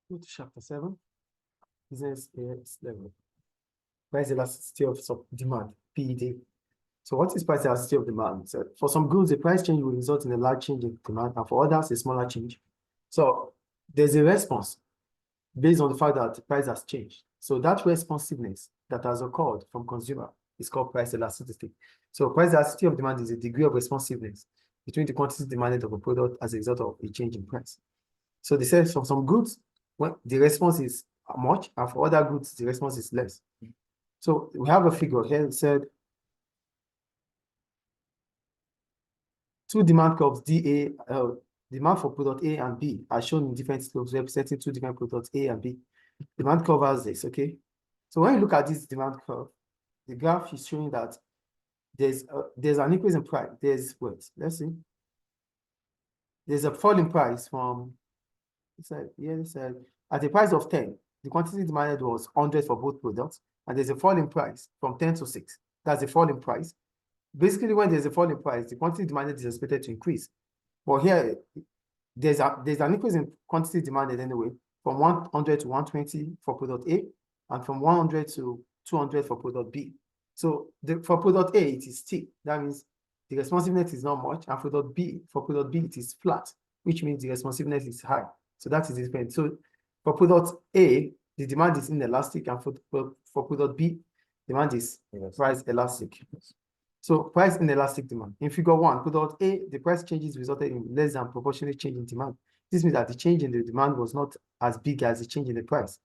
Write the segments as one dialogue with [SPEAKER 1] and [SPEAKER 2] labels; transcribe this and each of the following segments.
[SPEAKER 1] Go to chapter 7. Business AX level. Price elasticity of demand, PED. So what is price elasticity of demand? So for some goods, the price change will result in a large change in demand, and for others, a smaller change. So there's a response based on the fact that the price has changed. So that responsiveness that has occurred from consumer is called price elasticity. So price elasticity of demand is a degree of responsiveness between the quantity demanded of a product as a result of a change in price. So they said for some goods, when the response is much, and for other goods, the response is less. So we have a figure here that said two demand curves, demand for product A and B are shown in different slopes representing two different products A and B. Demand curve has this, okay? So when you look at this demand curve, the graph is showing that there's an increase in price. Let's see. There's a fall in price from, at a price of 10, the quantity demanded was 100 for both products, and there's a fall in price from 10 to 6. That's a fall in price. Basically, when there's a fall in price, the quantity demanded is expected to increase. But here, there's an increase in quantity demanded anyway, from 100 to 120 for product A, and from 100 to 200 for product B. So for product A, it is steep. That means the responsiveness is not much, and for product B, it is flat, which means the responsiveness is high. So that is the difference. So for product A, the demand is inelastic, and for product B, demand is price elastic. So price inelastic demand. In figure 1, product A, the price changes resulted in less than proportionate change in demand. This means that the change in the demand was not as big as the change in the price.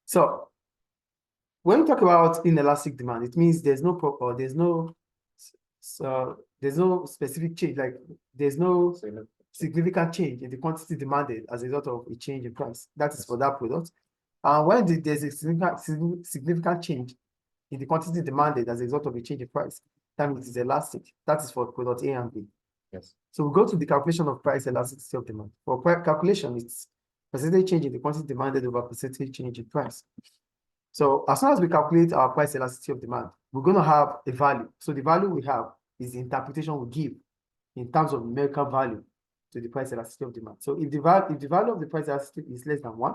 [SPEAKER 1] So when we talk about inelastic demand, it means there's no specific change, like there's no significant change in the quantity demanded as a result of a change in price. That is for that product. And when there's a significant change in the quantity demanded as a result of a change in price, that means it's elastic. That is for product A and B.
[SPEAKER 2] Yes.
[SPEAKER 1] So we go to the calculation of price elasticity of demand. For calculation, it's percentage change in the quantity demanded over percentage change in price. So as soon as we calculate our price elasticity of demand, we're going to have a value. So the value we have is the interpretation we give in terms of numerical value to the price elasticity of demand. So if the value of the price elasticity is less than 1,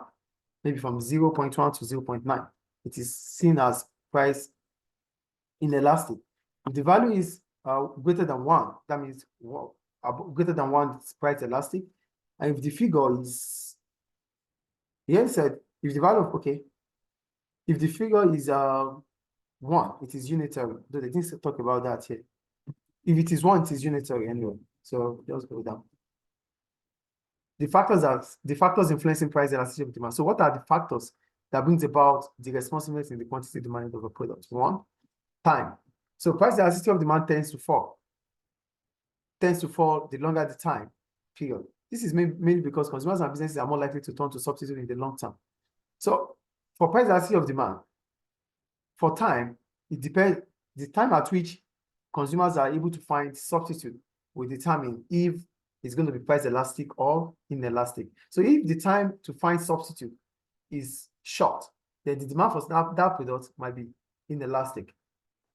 [SPEAKER 1] maybe from 0.1 to 0.9, it is seen as price inelastic. If the value is greater than 1, that means greater than 1 is price elastic. And if the figure is, here said, if the value of, if the figure is 1, it is unitary. They didn't talk about that here. If it is 1, it is unitary anyway. So just go down. The factors influencing price elasticity of demand. So what are the factors that brings about the responsiveness in the quantity demanded of a product? 1, time. So price elasticity of demand tends to fall the longer the time period. This is mainly because consumers and businesses are more likely to turn to substitute in the long term. So for price elasticity of demand, for time, it depends. The time at which consumers are able to find substitute will determine if it's going to be price elastic or inelastic. So if the time to find substitute is short, then the demand for that product might be inelastic.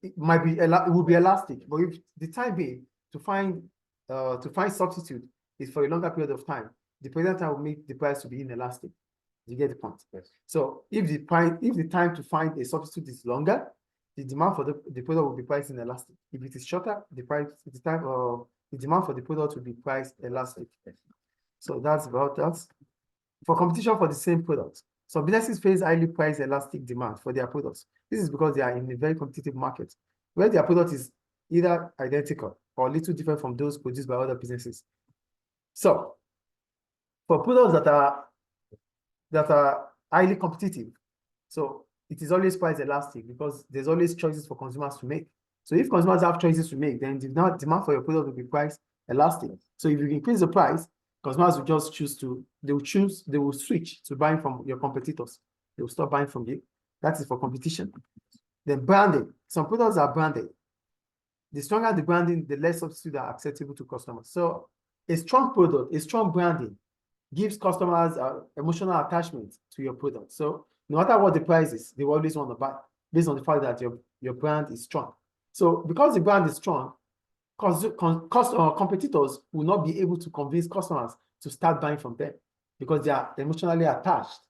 [SPEAKER 1] It will be elastic, but if the time being to find substitute is for a longer period of time, the present time will make the price to be inelastic. You get the point?
[SPEAKER 2] Yes.
[SPEAKER 1] So if the time to find a substitute is longer, the demand for the product will be priced inelastic. If it is shorter, the demand for the product will be priced elastic. So that's about that. For competition for the same product, some businesses face highly price elastic demand for their products. This is because they are in a very competitive market where their product is either identical or a little different from those produced by other businesses. So for products that are highly competitive, so it is always price elastic because there's always choices for consumers to make. So if consumers have choices to make, then the demand for your product will be price elastic. So if you increase the price, consumers will just they will switch to buying from your competitors. They will stop buying from you. That is for competition. Then branding. Some products are branded. The stronger the branding, the less substitutes are acceptable to customers. So a strong product, a strong branding gives customers emotional attachment to your product. So no matter what the price is, they always want to buy based on the fact that your brand is strong. So because the brand is strong, competitors will not be able to convince customers to start buying from them because they are emotionally attached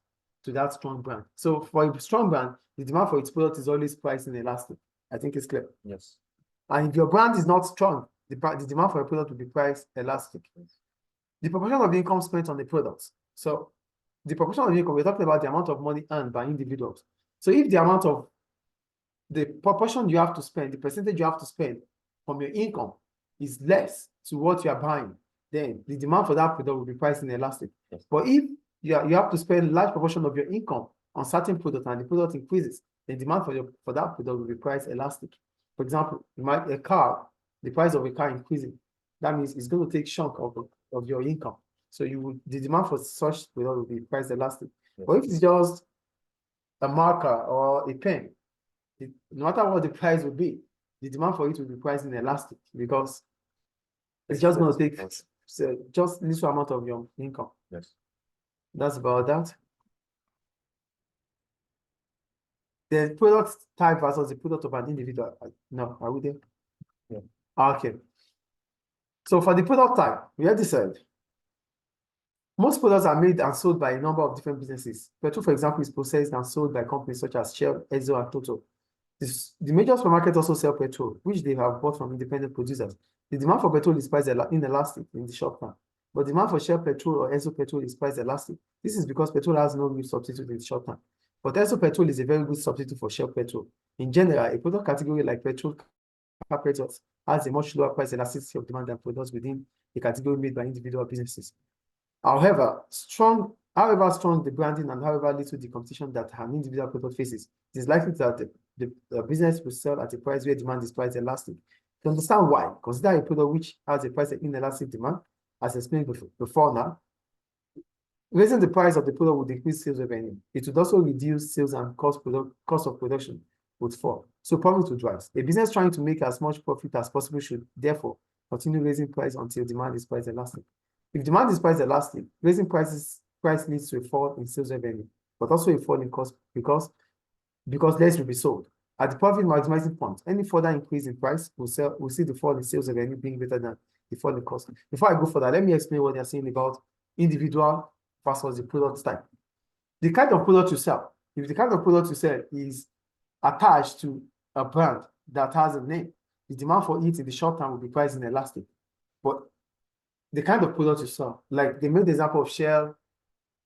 [SPEAKER 1] to that strong brand. So for a strong brand, the demand for its product is always priced inelastic. I think it's clear.
[SPEAKER 2] Yes.
[SPEAKER 1] And if your brand is not strong, the demand for a product will be priced elastic. The proportion of income spent on the products. So the proportion of income, we're talking about the amount of money earned by individuals. So if the proportion you have to spend, the percentage you have to spend from your income is less to what you are buying, then the demand for that product will be priced inelastic.
[SPEAKER 2] Yes.
[SPEAKER 1] But if you have to spend a large proportion of your income on certain product and the product increases, the demand for that product will be priced elastic. For example, a car, the price of a car increasing, that means it's going to take chunk of your income. So the demand for such product will be priced elastic.
[SPEAKER 2] Yes.
[SPEAKER 1] But if it's just a marker or a pen, no matter what the price will be, the demand for it will be priced inelastic because it's just going to take just little amount of your income.
[SPEAKER 2] Yes.
[SPEAKER 1] That's about that. The product type versus the product of an individual. No, are we there?
[SPEAKER 2] Yeah.
[SPEAKER 1] Okay. So for the product type, we already said most products are made and sold by a number of different businesses. Petrol, for example, is processed and sold by companies such as Shell, Esso, and Total. The major supermarkets also sell petrol, which they have bought from independent producers. The demand for petrol is priced inelastic in the short term, but demand for Shell petrol or Esso petrol is priced elastic. This is because petrol has no real substitute in the short term. But Esso petrol is a very good substitute for Shell petrol. In general, a product category like petrol carburetors has a much lower price elasticity of demand than products within a category made by individual businesses. However strong the branding and however little the competition that an individual product faces, it is likely that the business will sell at a price where demand is priced elastic. To understand why, consider a product which has a price inelastic demand, as explained before now. Raising the price of the product would increase sales revenue. It would also reduce sales and cost of production would fall. So profit would rise. A business trying to make as much profit as possible should therefore continue raising price until demand is price elastic. If demand is price elastic, raising price leads to a fall in sales revenue, but also a fall in cost because less will be sold. At the profit maximizing point, any further increase in price will see the fall in sales revenue being greater than the fall in cost. Before I go further, let me explain what they're saying about individual versus the product type. The kind of product you sell, if the kind of product you sell is attached to a brand that has a name, the demand for it in the short term will be priced inelastic. But the kind of product you sell, like they made the example of Shell,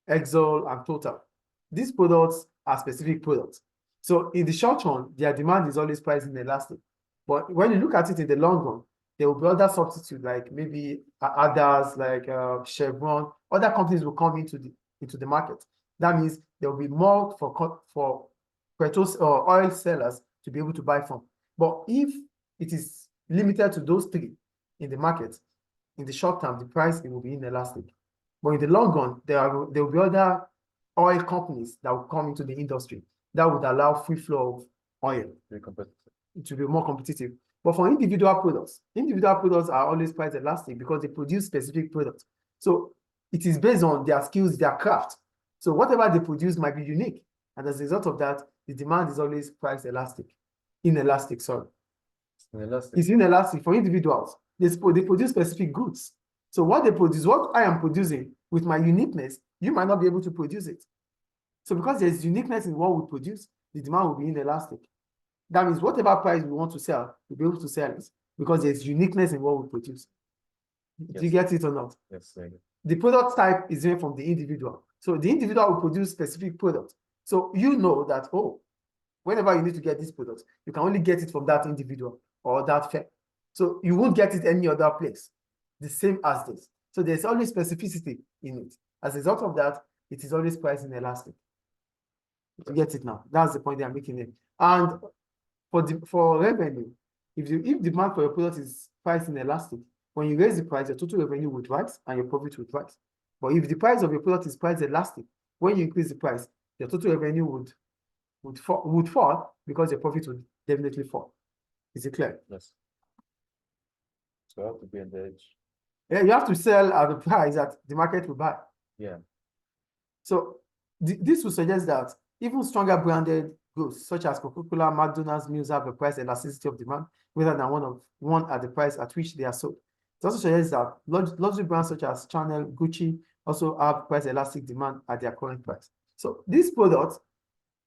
[SPEAKER 1] Exxon, and Total. These products are specific products. So in the short run, their demand is always priced inelastic. But when you look at it in the long run, there will be other substitutes like maybe others like Chevron. Other companies will come into the market. That means there will be more for petrol or oil sellers to be able to buy from. But if it is limited to those three in the market, in the short term, the price will be inelastic. But in the long run, there will be other oil companies that will come into the industry that would allow free flow of oil to be more competitive. But for individual products are always price elastic because they produce specific products. So it is based on their skills, their craft. So whatever they produce might be unique. And as a result of that, the demand is always price elastic. Inelastic, sorry. It's inelastic for individuals. They produce specific goods. So what they produce, what I am producing with my uniqueness, you might not be able to produce it. So because there's uniqueness in what we produce, the demand will be inelastic. That means whatever price we want to sell, we'll be able to sell it because there's uniqueness in what we produce. Yes. Do you get it or not?
[SPEAKER 2] Yes.
[SPEAKER 1] The product type is different from the individual. So the individual will produce specific products. So you know that, oh, whenever you need to get this product, you can only get it from that individual or that firm. So you won't get it any other place, the same as this. So there's always specificity in it. As a result of that, it is always priced inelastic. You get it now? That's the point they are making it. And for revenue, if demand for your product is priced inelastic, when you raise the price, your total revenue would rise and your profit would rise. But if the price of your product is priced elastic, when you increase the price, your total revenue would fall because your profit would definitely fall. Is it clear?
[SPEAKER 2] Yes. So I have to be on the edge.
[SPEAKER 1] Yeah, you have to sell at the price that the market will buy.
[SPEAKER 2] Yeah.
[SPEAKER 1] So this will suggest that even stronger branded goods, such as Coca-Cola, McDonald's, Mills, have a price elasticity of demand rather than one at the price at which they are sold. It also suggests that luxury brands such as Chanel, Gucci also have price elastic demand at their current price. So these products,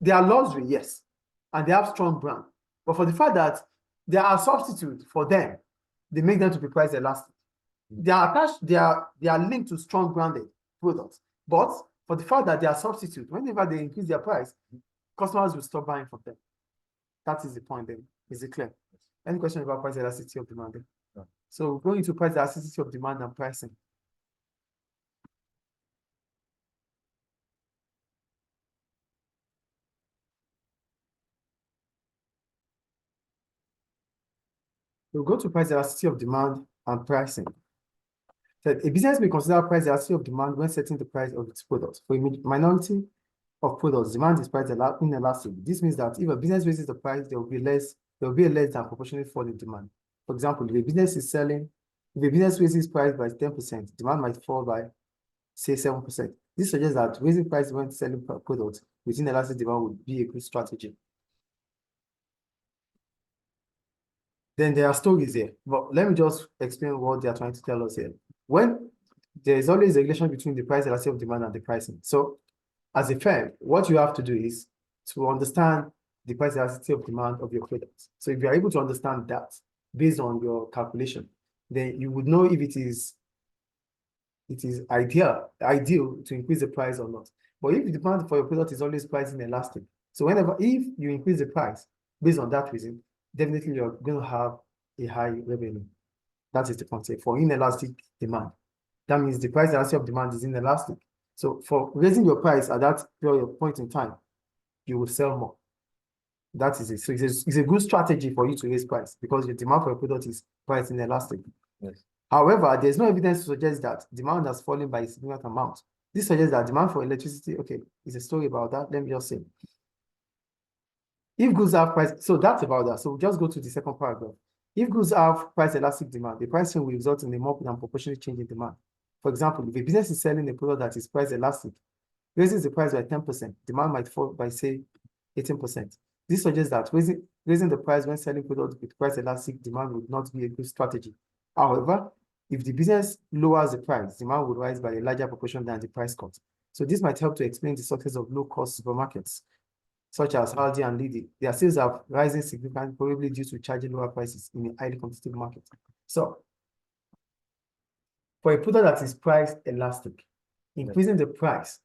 [SPEAKER 1] they are luxury, yes, and they have strong brand. But for the fact that they are a substitute for them, they make them to be price elastic. They are attached, they are linked to strong branded products. But for the fact that they are substitute, whenever they increase their price, customers will stop buying from them. That is the point then. Is it clear? Any question about price elasticity of demand?
[SPEAKER 2] No.
[SPEAKER 1] So going to price elasticity of demand and pricing. We'll go to price elasticity of demand and pricing. So a business may consider price elasticity of demand when setting the price of its products. For a minority of products, demand is price inelastic. This means that if a business raises the price, there will be a less than proportionate fall in demand. For example, if a business raises price by 10%, demand might fall by, say, 7%. This suggests that raising price when selling products within elastic demand would be a good strategy. Then there are stories here, but let me just explain what they are trying to tell us here. When there is always a relation between the price elasticity of demand and the pricing. So as a firm, what you have to do is to understand the price elasticity of demand of your products. So if you are able to understand that based on your calculation, then you would know if it is ideal to increase the price or not. But if the demand for your product is always price inelastic, so if you increase the price based on that reason, definitely you're going to have a high revenue. That is the concept for inelastic demand. That means the price elasticity of demand is inelastic. So for raising your price at that point in time, you will sell more. That is it. So it's a good strategy for you to raise price because your demand for your product is price inelastic.
[SPEAKER 2] Yes.
[SPEAKER 1] However, there's no evidence to suggest that demand has fallen by a significant amount. This suggests that demand for electricity, okay, is a story about that. Let me just say. If goods have price, so that's about that. So we'll just go to the second paragraph. If goods have price elastic demand, the pricing will result in a more than proportionate change in demand. For example, if a business is selling a product that is price elastic, raises the price by 10%, demand might fall by, say, 18%. This suggests that raising the price when selling products with price elastic demand would not be a good strategy. However, if the business lowers the price, demand would rise by a larger proportion than the price cut. So this might help to explain the success of low-cost supermarkets, such as Aldi and Lidl. Their sales are rising significantly, probably due to charging lower prices in a highly competitive market. So, for a product that is price elastic, increasing the price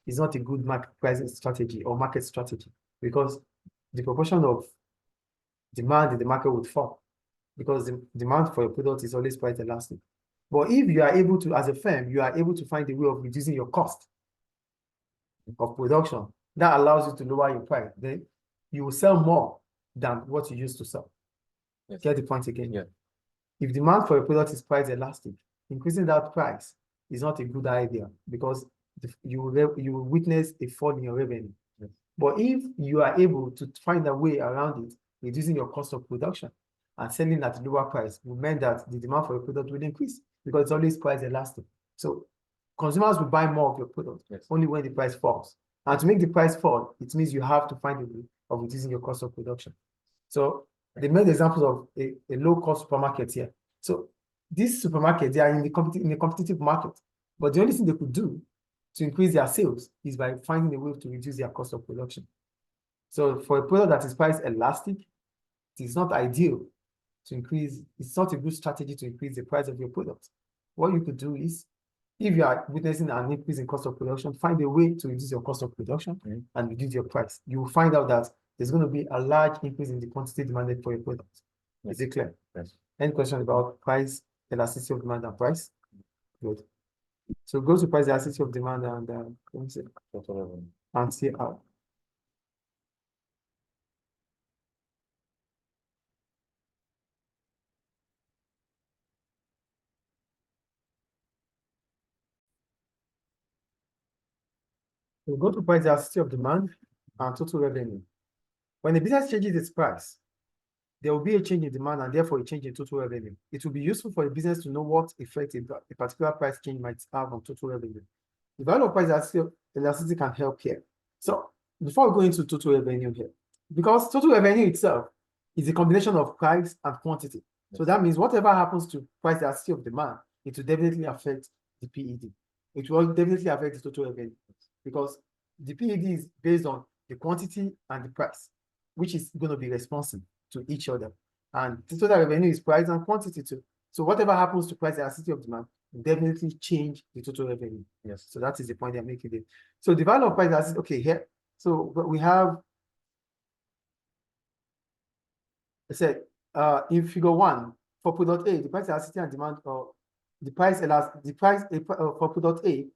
[SPEAKER 1] is not a good market pricing strategy or market strategy because the proportion of demand in the market would fall because the demand for your product is always price elastic. But if you are able to, as a firm, you are able to find a way of reducing your cost of production, that allows you to lower your price. Then you will sell more than what you used to sell.
[SPEAKER 2] Yes.
[SPEAKER 1] Get the point again?
[SPEAKER 2] Yeah.
[SPEAKER 1] If demand for your product is price elastic, increasing that price is not a good idea because you will witness a fall in your revenue.
[SPEAKER 2] Yes.
[SPEAKER 1] But if you are able to find a way around it, reducing your cost of production and selling at a lower price, will mean that the demand for your product will increase because it's always price elastic. So consumers will buy more of your product. Yes. Only when the price falls. And to make the price fall, it means you have to find a way of reducing your cost of production. So they made examples of a low-cost supermarket here. So these supermarkets, they are in a competitive market, but the only thing they could do to increase their sales is by finding a way to reduce their cost of production. So for a product that is price elastic, it is not ideal to increase, it's not a good strategy to increase the price of your product. What you could do is, if you are witnessing an increase in cost of production, find a way to reduce your cost of production and reduce your price. You will find out that there's going to be a large increase in the quantity demanded for your product. Yes. Is it clear? Yes. Any question about price, elasticity of demand and price? Good. So go to price elasticity of demand and let me see. And see how. We'll go to price elasticity of demand and total revenue. When a business changes its price, there will be a change in demand and therefore a change in total revenue. It will be useful for a business to know what effect a particular price change might have on total revenue. The value of price elasticity can help here. So before we go into total revenue here, because total revenue itself is a combination of price and quantity. So that means whatever happens to price elasticity of demand, it will definitely affect the PED. It will definitely affect the total revenue because the PED is based on the quantity and the price, which is going to be responsive to each other. And the total revenue is price and quantity too. So whatever happens to price elasticity of demand will definitely change the total revenue.
[SPEAKER 2] Yes.
[SPEAKER 1] So that is the point I'm making there. So the value of price elasticity, okay, here. So we have, I said, in figure 1, for product A, the price elasticity and demand, or for product A,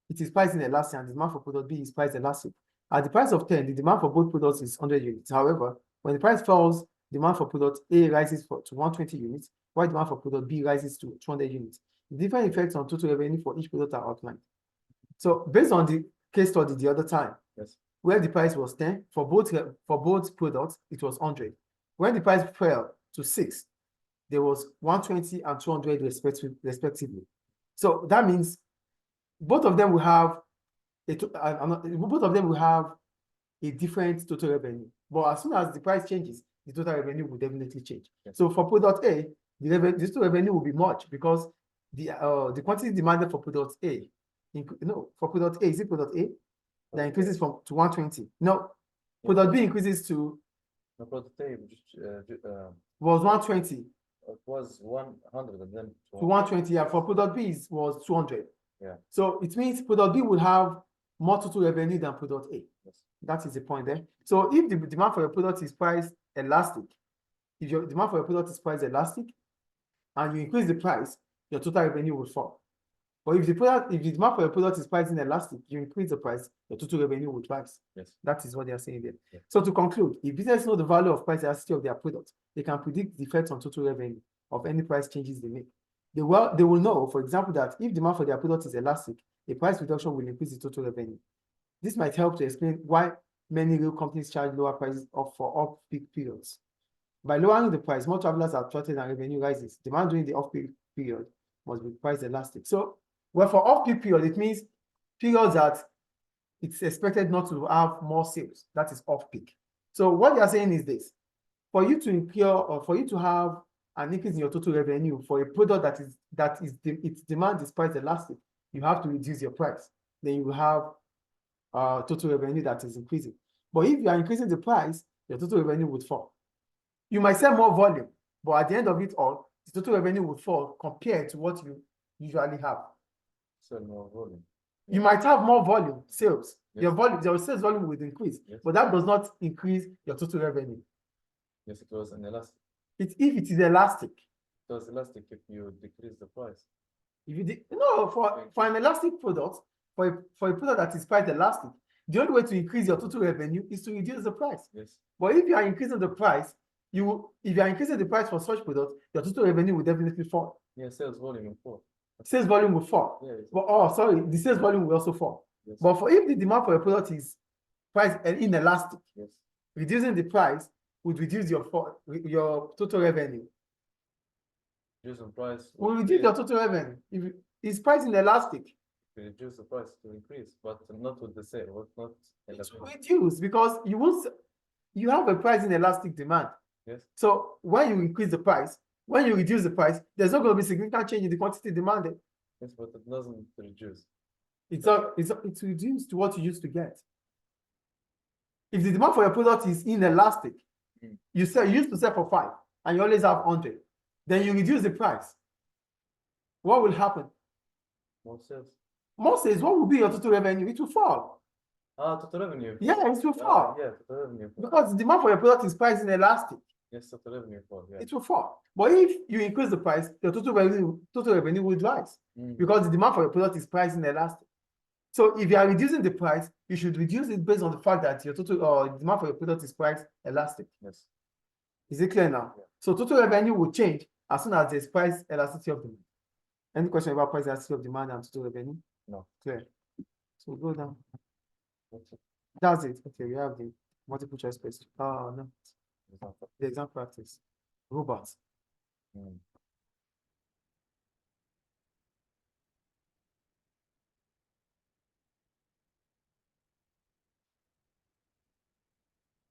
[SPEAKER 1] it is priced inelastic, and the demand for product B is priced elastic. At the price of 10, the demand for both products is 100 units. However, when the price falls, demand for product A rises to 120 units, while demand for product B rises to 200 units. The different effects on total revenue for each product are outlined. So based on the case study the other time,
[SPEAKER 2] Yes.
[SPEAKER 1] where the price was 10, for both products, it was 100. When the price fell to 6, there was 120 and 200 respectively. So that means both of them will have a different total revenue. But as soon as the price changes, the total revenue will definitely change.
[SPEAKER 2] Yes.
[SPEAKER 1] So for product A, the total revenue will be much because the quantity demanded for product A, for product A, is it product A that increases to 120? No, product B increases to.
[SPEAKER 2] No, product A
[SPEAKER 1] was 120.
[SPEAKER 2] It was 100 and then
[SPEAKER 1] to 120. Yeah, for product B was 200.
[SPEAKER 2] Yeah.
[SPEAKER 1] So it means product B will have more total revenue than product A.
[SPEAKER 2] Yes.
[SPEAKER 1] That is the point there. So if the demand for your product is priced elastic, if your demand for your product is priced elastic and you increase the price, your total revenue will fall. But if the demand for your product is priced inelastic, you increase the price, your total revenue will rise.
[SPEAKER 2] Yes.
[SPEAKER 1] That is what they are saying there.
[SPEAKER 2] Yeah.
[SPEAKER 1] So to conclude, if businesses know the value of price elasticity of their product, they can predict the effect on total revenue of any price changes they make. They will know, for example, that if demand for their product is elastic, a price reduction will increase the total revenue. This might help to explain why many real companies charge lower prices for off-peak periods. By lowering the price, more travelers are attracted and revenue rises. Demand during the off-peak period must be price elastic. So, well, for off-peak period, it means periods that it's expected not to have more sales. That is off-peak. So what they are saying is this: for you to incur or for you to have an increase in your total revenue for a product its demand is price elastic, you have to reduce your price. Then you will have total revenue that is increasing. But if you are increasing the price, your total revenue would fall. You might sell more volume, but at the end of it all, the total revenue would fall compared to what you usually have.
[SPEAKER 2] Sell more volume.
[SPEAKER 1] You might have more volume sales.
[SPEAKER 2] Yes.
[SPEAKER 1] Your sales volume would increase,
[SPEAKER 2] yes.
[SPEAKER 1] but that does not increase your total revenue.
[SPEAKER 2] Yes, it was an elastic.
[SPEAKER 1] If it is elastic.
[SPEAKER 2] It was elastic if you decrease the price.
[SPEAKER 1] If you for an elastic product, for a product that is priced elastic, the only way to increase your total revenue is to reduce the price.
[SPEAKER 2] Yes.
[SPEAKER 1] But if you are increasing the price, if you are increasing the price for such products, your total revenue will definitely fall.
[SPEAKER 2] Yeah, sales volume will fall.
[SPEAKER 1] Sales volume will fall.
[SPEAKER 2] Yes.
[SPEAKER 1] But the sales volume will also fall.
[SPEAKER 2] Yes.
[SPEAKER 1] But if the demand for a product is priced inelastic,
[SPEAKER 2] yes.
[SPEAKER 1] reducing the price would reduce your total revenue.
[SPEAKER 2] Reduce the price.
[SPEAKER 1] Will reduce your total revenue. If it's priced inelastic,
[SPEAKER 2] reduce the price to increase, but not with the sale. Not
[SPEAKER 1] it will reduce because you have a price inelastic demand.
[SPEAKER 2] Yes.
[SPEAKER 1] So when you increase the price, when you reduce the price, there's not going to be significant change in the quantity demanded.
[SPEAKER 2] Yes, but it doesn't reduce.
[SPEAKER 1] It's reduced to what you used to get. If the demand for your product is inelastic, you used to sell for 5 and you always have 100, then you reduce the price. What will happen?
[SPEAKER 2] More sales.
[SPEAKER 1] More sales. What will be your total revenue? It will fall.
[SPEAKER 2] Total revenue.
[SPEAKER 1] Yeah, it will fall.
[SPEAKER 2] Yeah, total revenue.
[SPEAKER 1] Because the demand for your product is priced inelastic.
[SPEAKER 2] Yes, total revenue fall. Yeah.
[SPEAKER 1] It will fall. But if you increase the price, your total revenue will rise because the demand for your product is priced inelastic. So if you are reducing the price, you should reduce it based on the fact that your total demand for your product is priced elastic.
[SPEAKER 2] Yes.
[SPEAKER 1] Is it clear now? Yeah. So total revenue will change as soon as there's price elasticity of demand. Any question about price elasticity of demand and total revenue?
[SPEAKER 2] No.
[SPEAKER 1] Clear. So go down.
[SPEAKER 2] Okay.
[SPEAKER 1] That's it. Okay, we have the multiple choice question. Oh no. The exam practice. Robots.